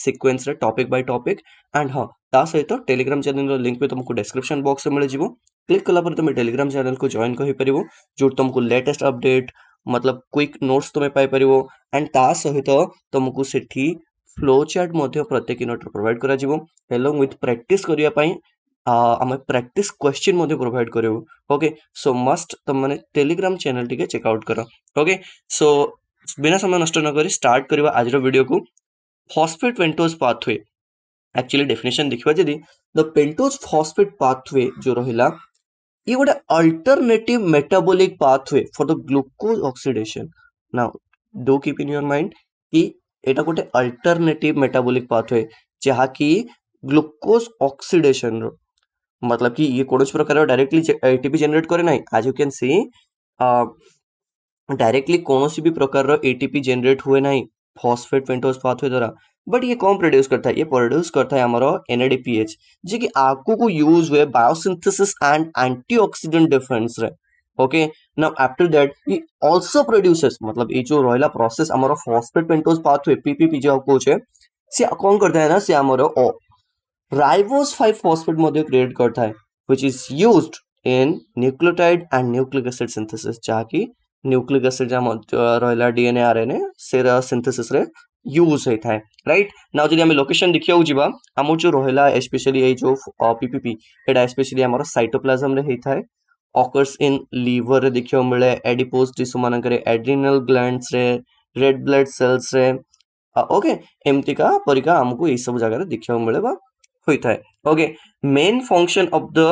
sequence रे topic by topic and हाँ ता सहित टेलीग्राम चैनल लिंक भी तुमको डिस्क्रिप्शन बॉक्स में मिल जिवो क्लिक कला पर तुम टेलीग्राम चैनल को जॉइन कर परिवो जो तुमको लेटेस्ट अपडेट मतलब क्विक नोट्स तुम पाई परिवो एंड ता सहित तुमको सेठी फ्लो चार्ट मध्ये प्रत्येक नोट प्रोवाइड करा जिवो एलोंग विथ प्रैक्टिस करिया पई आम प्रैक्टिस क्वेश्चन मध्ये प्रोवाइड करिवो ओके सो मस्ट तुम माने टेलीग्राम चैनल टिके चेकआउट करो ओके सो बिना समय नष्ट न करी स्टार्ट करवा आज वीडियो को phosphate pentose pathway actually definition देखिबा जदी द पेंटोज फॉस्फेट पाथवे जो रहिला ये गोटे alternative metabolic pathway for the glucose oxidation now do keep in your mind कि एटा गोटे अल्टरनेटिव मेटाबॉलिक पाथवे जहा कि ग्लूकोज ऑक्सीडेशन रो मतलब कि ये कौन प्रकार डायरेक्टली एटीपी जनरेट करे ना आज यू कैन सी डायरेक्टली कौन भी प्रकार एटीपी जनरेट हुए ना फॉस्फेट पेंटोज पाथवे द्वारा बट ये कौन प्रोड्यूस करता है ये प्रोड्यूस करता है हमारा एनएडीपीएच जी कि आगु को यूज हुए बायोसिंथेसिस एंड एंटीऑक्सीडेंट डिफेंस रे ओके नाउ आफ्टर दैट ये आल्सो प्रोड्यूसेस मतलब ये जो रहिला प्रोसेस हमारा फॉस्फेट पेंटोज पाथवे पीपीपी जो कोच है से कौन करता है ना से हमारा राइबोस 5 फॉस्फेट मध्य क्रिएट करता है which is used in nucleotide and nucleic acid synthesis जहा कि न्यूक्लिक एसिड जहा रहला डीएनए आरएनए से सिंथेसिस रे यूज होता है राइट नाउ जदी हम लोकेशन देखियो जिबा हम जो रहला स्पेशली ए जो पीपीपी एडा स्पेशली हमर साइटोप्लाज्म रे हेता है ऑकर्स इन लीवर रे देखियो मिले एडिपोज टिश्यू मानन करे एड्रिनल ग्लैंड्स रे रेड ब्लड सेल्स रे ओके एमती का परिका हमको ए सब जगह रे देखियो मिले बा होता है okay main function of the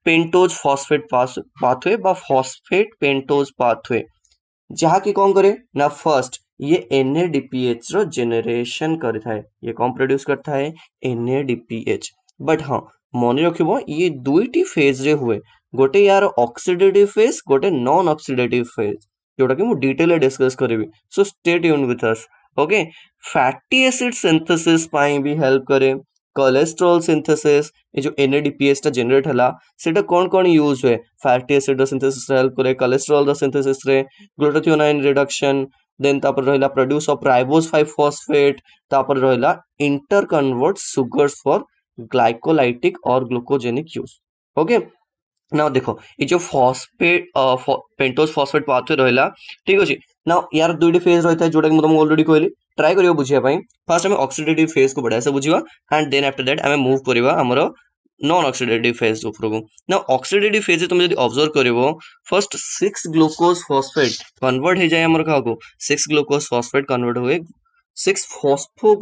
pentose phosphate pathway बा फॉस्फेट पेंटोज पाथवे जहा कि कौन करे ना फर्स्ट ये एनएडीपीएच रो जनरेशन करता है ये कौन प्रोड्यूस करता है एनएडीपीएच बट हाँ मन रखिबो ये दुईटी फेज रे हुए गोटे यार ऑक्सीडेटिव फेज गोटे नॉन ऑक्सीडेटिव फेज जोटा कि मु डिटेल डिस्कस करबी so stay tuned with us okay fatty acid synthesis पाई भी हेल्प करे कोलेस्ट्रॉल सिंथेसिस ये जो एनएडीपीएस टा जनरेट हला सेटा कौन यूज हुए फैटी एसिड रो सिंथेसिस रे हेल्प करे कोलेस्ट्रॉल रो सिंथेसिस रे ग्लूटाथियोनाइन रिडक्शन देन तापर रहला प्रोड्यूस ऑफ राइबोस 5 फॉस्फेट तापर रहला inter convert sugars for glycolytic और ग्लूकोजेनिक यूज ओके नाउ देखो ये जो फॉस्फेट पेंटोज फॉस्फेट पाथवे रहला ठीक अछि नाउ यार दुईटी फेज रहता है जोटा कि तुमको ऑलरेडी कहली ट्राई करियो बुझिया पई फर्स्ट हमें ऑक्सीडेटिव फेज को बढ़िया से बुझिवा एंड देन आफ्टर दैट हमें मूव करबा हमरो नॉन ऑक्सीडेटिव फेज ऊपर को नाउ ऑक्सीडेटिव फेज तुम यदि ऑब्जर्व करिवो फर्स्ट 6 ग्लूकोज फॉस्फेट कन्वर्ट हो जाए हमर का को 6 ग्लूकोज फॉस्फेट कन्वर्ट हुए 6 फॉस्फो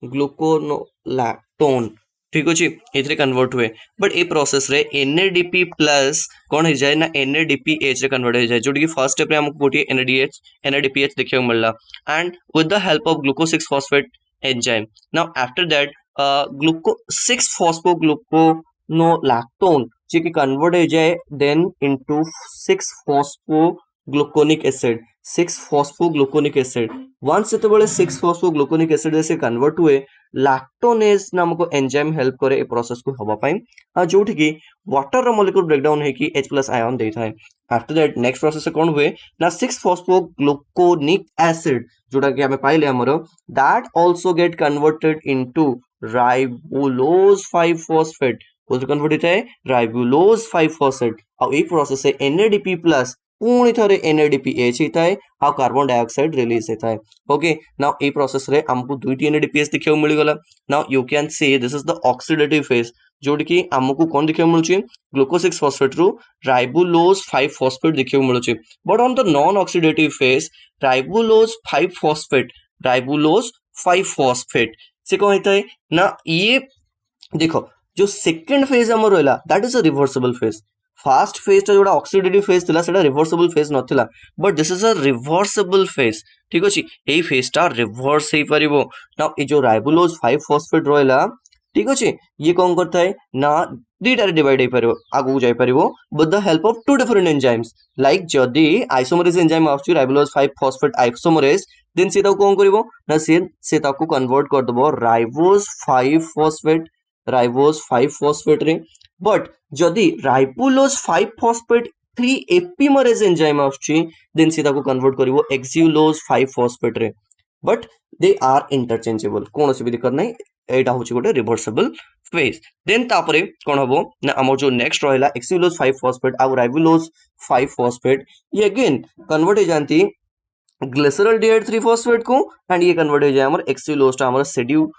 ग्लूकोनोलैक्टोन ठीक अछि एथरे कन्वर्ट हुए बट ए प्रोसेस रे एनएडीपी प्लस कोन हो जाए ना एनएडीपीएच रे कन्वर्ट हो जाए जोटी कि फर्स्ट स्टेप रे हमको गोटी एनएडीपीएच देखियो मिलला and with the help of gluco 6 phosphate enzyme now after that gluco 6 phospho gluconolactone जे कि कन्वर्ट हो जाए then into 6 phospho gluconic acid 6 phospho gluconic acid once जेतेबेले 6 फॉस्फो ग्लूकोनिक एसिड से कन्वर्ट हुए लैक्टोनेज नामक एंजाइम हेल्प करे a process को हवा पाई जोठी कि वाटर रो मॉलिक्यूल ब्रेकडाउन है कि H+ आयन देता है आफ्टर दैट नेक्स्ट प्रोसेस कौन हुए ना 6 फॉस्फो ग्लूकोनिक एसिड जोटा कि हमें पाइले हमरो that also get converted into राइबोलोज 5 phosphate बोलते कन्वर्ट होता है राइबोलोज 5 फॉस्फेट और ए प्रोसेस है एनएडीपी प्लस पुणी थरे एनएडीपीएच होता है और कार्बन डाइऑक्साइड रिलीज होता है ओके नाउ ए प्रोसेस रे हमको दुईटी एनएडीपीएच देखियो मिल गला now you can see this is the oxidative phase जोडी कि हमको कोन देखियो मिलुची ग्लूको 6 फॉस्फेट रु राइबोलोज 5 फॉस्फेट देखियो मिलुची but on the non oxidative phase ribulose 5 phosphate से कोन होता है ना ये देखो जो सेकंड फेज हमर रहला that is a reversible phase fast phase जोड़ा ऑक्सीडेटिव फेज थिला सेटा रिवर्सिबल फेज नथिला but this is a reversible phase ठीक अछि एई फेज ता रिवर्स हे परिबो नाउ ए जो राइबोलोज 5 फॉस्फेट रहला ठीक अछि ये कोन करता है ना दुईटा डिवाइड हे परिबो आगु जाय परिबो with the help of two different enzymes like जदी आइसोमरेज एंजाइम आछी राइबोलोज 5 फॉस्फेट आइसोमरेज देन से ताको कोन करिवो ना से ताको कन्वर्ट कर दबो राइबोज 5 फॉस्फेट रे बट जदी राइबोलोज 5 फॉस्फेट 3 एपिमरेज एंजाइम आछी देन से ताको कन्वर्ट करिवो एक्सियोलोज 5 फॉस्फेट रे बट दे आर इंटरचेंजेबल कौन सी भी दिक्कत नहीं एटा होची गोटे रिवर्सिबल फेज देन तापरे कोन हबो ना हमर जो नेक्स्ट रहला एक्सिलोज 5 फॉस्फेट आ राइबोलोज 5 फॉस्फेट ये अगेन कन्वर्ट हो जानती ग्लिसरल डिहाइड 3 फॉस्फेट को एंड ये कन्वर्ट हो जाए हमर एक्सिलोज टा हमर सेड्यू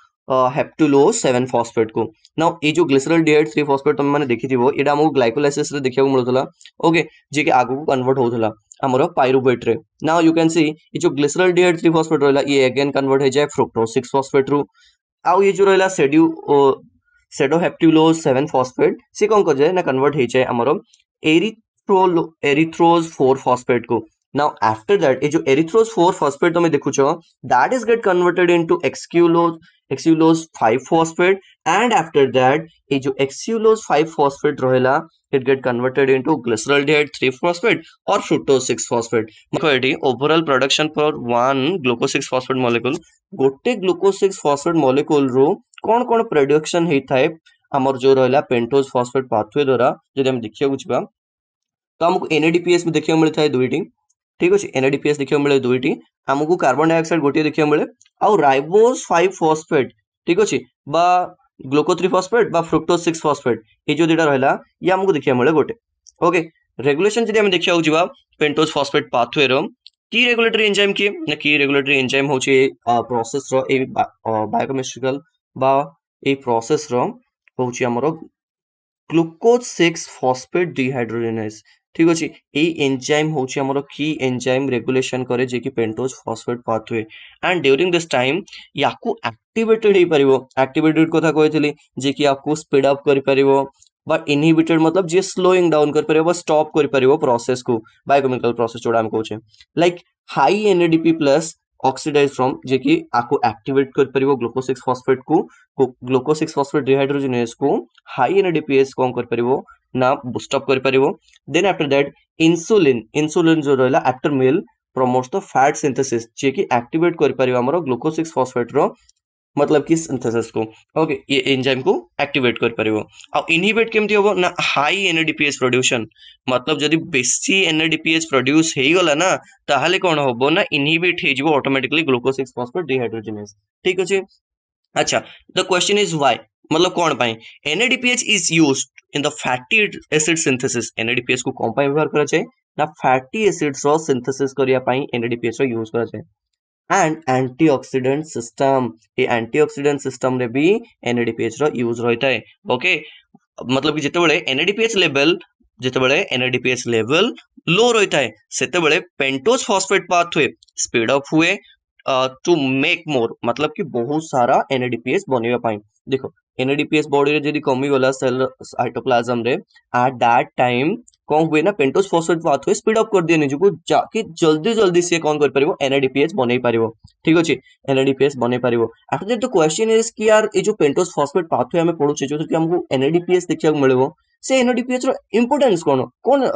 हेप्टुलोज 7 फॉस्फेट को नाउ ये जो ग्लिसरल डिहाइड 3 फॉस्फेट तुम माने देखि थिबो एटा हमो ग्लाइकोलाइसिस रे देखिया मिलुतला ओके जे के आगु को कन्वर्ट होतला हमर पाइरुवेट रे नाउ यू कैन सी ये जो ग्लिसरल डिहाइड 3 फॉस्फेट रहला ये अगेन कन्वर्ट हो जाए फ्रुक्टोज 6 फॉस्फेट रू आउ ये जो रहला सेडोहेप्टुलोज 7 फॉस्फेट से कौन कर जाए ना कन्वर्ट हो जाए हमर एरिथ्रोज 4 फॉस्फेट को now after that ये जो एरिथ्रोज 4 फॉस्फेट तुम देखु छो that is get converted into एक्सिलोज 5 phosphate and after that ये जो एक्सिलोज 5 फॉस्फेट रहेला it get converted into glycerol diide 3 phosphate or fructose 6 phosphate देखो eighty overall production for one glucose 6 phosphate molecule गोटे ग्लूकोज 6 फॉस्फेट मॉलिक्यूल रो कौन कौन production हेथाय हमर जो रहला पेंटोज फॉस्फेट पाथवे द्वारा जदि हम देखिया बुझबा तो हमको एनएडीपीएस भी देखिया मिलता है दुईटी ठीक अछि एनएडीपीएस देखिया मिले दुईटी हमको कार्बन डाइऑक्साइड गोटे देखिया मिले आ राइबोज 5 फॉस्फेट ठीक अछि बा ग्लूको 3 फॉस्फेट बा फ्रुक्टोज 6 फॉस्फेट ये जो दुटा रहला ये हमको देखिया मिले गोटे ओके रेगुलेशन जदि हम देखिया बुझबा पेंटोज फॉस्फेट पाथवे रो की रेगुलेटरी एंजाइम की ना की रेगुलेटरी एंजाइम होची प्रोसेस रो ए बायोकेमिस्ट्रिकल बा ए प्रोसेस रो होची हमरो ग्लूकोज 6 फॉस्फेट डिहाइड्रोजिनेज ठीक अछि ए एंजाइम होची हमरो की एंजाइम रेगुलेशन करे जे कि pentose phosphate pathway and during this time याकू एक्टिवेटेड हे परिबो एक्टिवेटेड कथा कहैतली जे कि आपको स्पीड अप करि परिबो बट इनहिबिटेड मतलब जे स्लोइंग डाउन कर परिबो स्टॉप कर परिबो प्रोसेस को बायोकेमिकल प्रोसेस जोड़ा हम कहूचे like high NADP plus oxidize from जे कि आपको एक्टिवेट कर परिबो ग्लूकोज 6 फॉस्फेट को ग्लूकोज 6 फॉस्फेट डिहाइड्रोजिनेज को हाई एनएडीपीएस कोन कर परिबो ना बूस्ट अप कर परिबो देन आफ्टर दैट इंसुलिन जो रहला after meal promotes the fat synthesis जे कि एक्टिवेट कर परिबो हमरो ग्लूकोज 6 फॉस्फेट रो मतलब कि सिंथेसिस को ओके ये एंजाइम को एक्टिवेट कर परिबो आ इनहिबिट केमती होबो ना हाई एनएडीपीएस प्रोडक्शन मतलब जदी बेसी एनएडीपीएस प्रोड्यूस हेई गला ना ताहाले कोन होबो ना इनहिबिट हे जिवो ऑटोमेटिकली ग्लूकोज 6 फॉस्फेट डिहाइड्रोजिनेज ठीक अछि अच्छा द क्वेश्चन इज व्हाई मतलब कौन पाई NADPH is used in the fatty acid synthesis NADPH को कौन पाई व्यवहार करा जाए ना फैटी एसिड्स रो सिंथेसिस करिया पाई एनएडीपीएच रो यूज करा जाए एंड एंटीऑक्सीडेंट सिस्टम ये एंटीऑक्सीडेंट सिस्टम रे भी एनएडीपीएच रो यूज रहता है ओके मतलब कि जेतेबेले एनएडीपीएच लेवल लो रहता है सेतेबेले pentose phosphate pathway speed up हुए टू मेक मोर मतलब कि बहुत सारा एनएडीपीएस बनेबा पाई देखो एनएडीपीएस बॉडी रे जदी कमी गला सेल साइटोप्लाज्म रे एट दैट टाइम कौन हुए ना pentose phosphate pathway speed up कर दिए निजको जाके जल्दी जल्दी से कौन कर परिबो एनएडीपीएस बनै परिबो ठीक अछि एनएडीपीएस बनै परिबो after that the question is कि यार ए जो पेंटोज फॉस्फेट पाथवे हमें पढुचे जो कि हमको एनएडीपीएस देखिया मिलबो से एनएडीपीएस रो इंपोर्टेंस कोन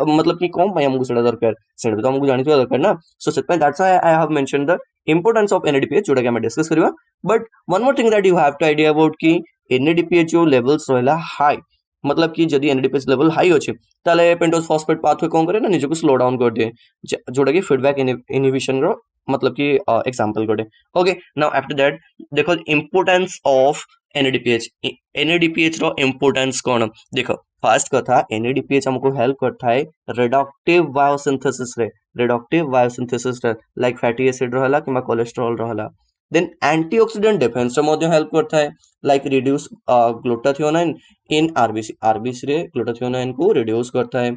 मतलब कि कोन पाई हमको सेडा दरकार सेडा तो हमको जानिथिबा दरकार ना सो सेट पाई that's why I have mentioned the importance of NADPS जोटा कि हम डिस्कस करबा but one more thing that you have to idea about कि एनएडीपीएस जो लेवल्स रहला हाई मतलब कि जदी एनएडीपीएस लेवल हाई होचे ताले पेंटोज फॉस्फेट पाथवे कोन करे ना निजको स्लो डाउन कर दे जोटा कि फीडबैक इनहिबिशन रो मतलब कि एग्जांपल कोडे ओके नाउ आफ्टर दैट देखो इंपोर्टेंस ऑफ एनएडीपीएच रो इंपोर्टेंस कोन देखो फर्स्ट कथा एनएडीपीएच हमको हेल्प करता है रिडक्टिव बायोसिंथेसिस रे लाइक फैटी एसिड रहला किबा कोलेस्ट्रॉल रहला देन एंटीऑक्सीडेंट डिफेंस रे मध्ये हेल्प करता है like reduce glutathione in RBC रे ग्लूटाथियोनाइन को रिड्यूस करता है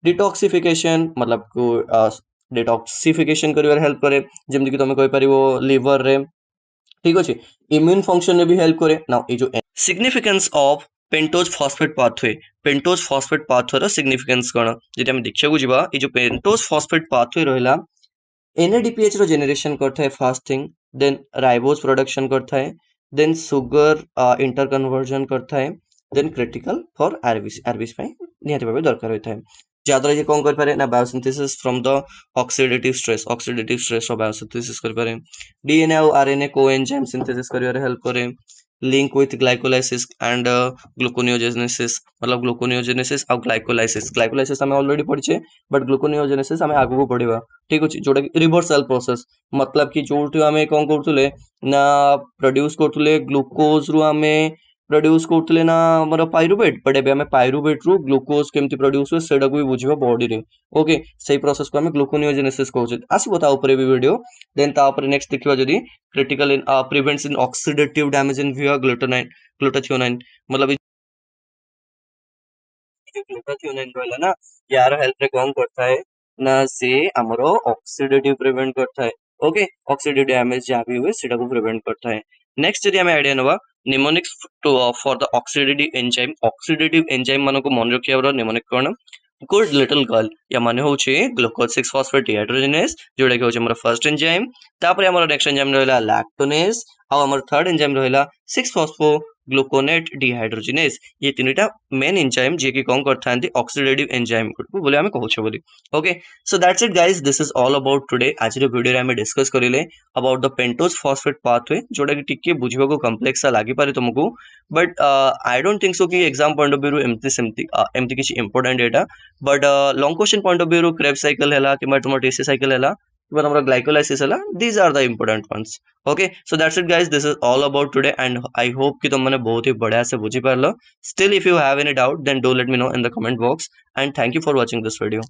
डिटॉक्सिफिकेशन मतलब को डिटॉक्सिफिकेशन करिवार हेल्प करे जेमति कि तमे कहि परिबो लिवर रे ठीक अछि इम्यून फंक्शन में भी हेल्प करे नाउ ए जो significance of pentose phosphate pathway रो सिग्निफिकेंस कोन जेटा हम देखिया बुझबा ए जो पेंटोज फॉस्फेट पाथवे रहला एनएडीपीएच रो जनरेशन करता है fast thing then ribose production करता है देन सुगर इंटर कन्वर्जन करता है देन क्रिटिकल फॉर आरबीसी पाई निहाती भाबे दरकार होता है जहाँद्वारा ये कौन कर ना biosynthesis from the oxidative stress biosynthesis कर डीएनए और आरएनए कोएंजाइम सिंथेसिस कर हेल्प करे link with glycolysis and gluconeogenesis मतलब ग्लूकोनियोजेनेसिस और ग्लाइकोलाइसिस आम ऑलरेडी पढ़े बट ग्लूकोनियोजेनेसिस आम आगू पढ़ा ठीक अच्छे जोटा कि रिवर्सल प्रोसेस मतलब कि जो आम कौन करुले ना प्रोड्यूस करुले ग्लूकोज रु आम प्रोड्यूस करुले ना आम पायरुवेट बट एबे आम पायरुवेट रु ग्लूकोज केमती प्रोड्यूस हुए सेटा को भी बुझा बॉडी रे ओके सही प्रोसेस को आम ग्लूकोनियोजेनेसिस कहूँ आसो ताऊपर भी वीडियो देन ताऊपर नेक्स्ट देखिबा जदी critical in prevents in oxidative damage in via ग्लूटाथियोनाइन मतलब ग्लूटाथियोनाइन रहला ना यार हेल्प रे कौन करता है ना से हमरो ऑक्सीडेटिव प्रिवेंट करता है ओके ऑक्सीडेटिव डैमेज जहाँ भी हुए सेटा को प्रिवेंट करता है नेक्स्ट यदि हमें आइडिया नवा mnemonics to for the oxidative enzyme मानो को मन रखिया निमोनिक कौन गुड लिटिल गर्ल या माने होचे ग्लूकोज 6 फॉस्फेट डिहाइड्रोजिनेज जोड़ा कि होचे हमर फर्स्ट एंजाइम तापर हमर नेक्स्ट एंजाइम रहला लैक्टोनेज और हमर थर्ड एंजाइम रहला 6 फॉस्फो ग्लूकोनेट डिहाइड्रोजिनेज ये तीनटा मेन एंजाइम जे कि कौन करथा ऑक्सीडेटिव एंजाइम को बोले हमें कहूचे बोली okay so that's it guys this is all about today आज रे वीडियो रे हमें डिस्कस करिले about the pentose phosphate pathway जोड़ा कि टिके बुझिबा को कॉम्प्लेक्स सा लागि पारे तुमको but I don't think so कि एग्जाम पॉइंट ऑफ व्यू एमती किसी important data but long question point of view Kreb cycle है कि तुम टीसी साइकिल है ग्लाइकोलाइसिस है these are the important ones okay so that's it guys this is all about today and I hope कि तुमने बहुत ही बढ़िया से बुझी पारलो still if you have any doubt then do let me know in the comment box and thank you for watching this video